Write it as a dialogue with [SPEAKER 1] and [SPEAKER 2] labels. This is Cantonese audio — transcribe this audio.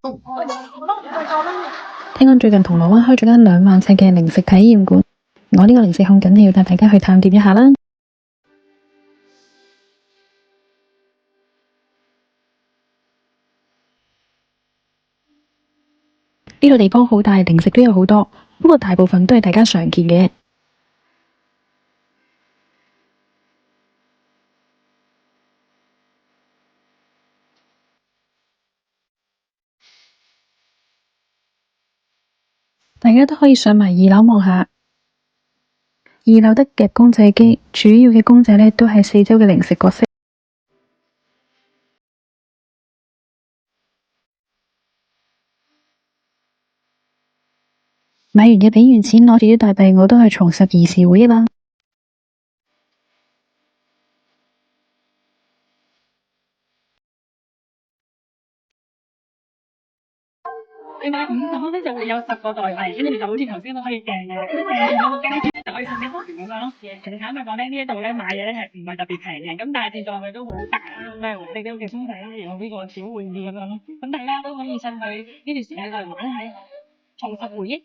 [SPEAKER 1] 聽講最近銅鑼灣開咗間2萬尺嘅零食體驗館，我呢個零食控梗係要帶大家去探店一下啦。呢個地方好大，零食都有好多，不過大部分都係大家常見嘅。大家都可以上埋2樓望下。2樓得夾公仔機，主要嘅公仔呢都係四周嘅零食角色。買完嘢畀完錢，攞住啲大幣，我都去重拾兒時回憶啦。你買5個咧就會有10個代幣，跟住就好似頭先都可以訂嘅，訂就可以送啲貨咁樣咯。其實坦白講咧，呢一度咧買嘢咧係唔係特別平嘅，咁但係自助佢都好大啦，咩你都嘅公仔有呢個小玩意咁樣咯，咁大家都可以趁佢呢段時間嚟玩下，重拾回憶。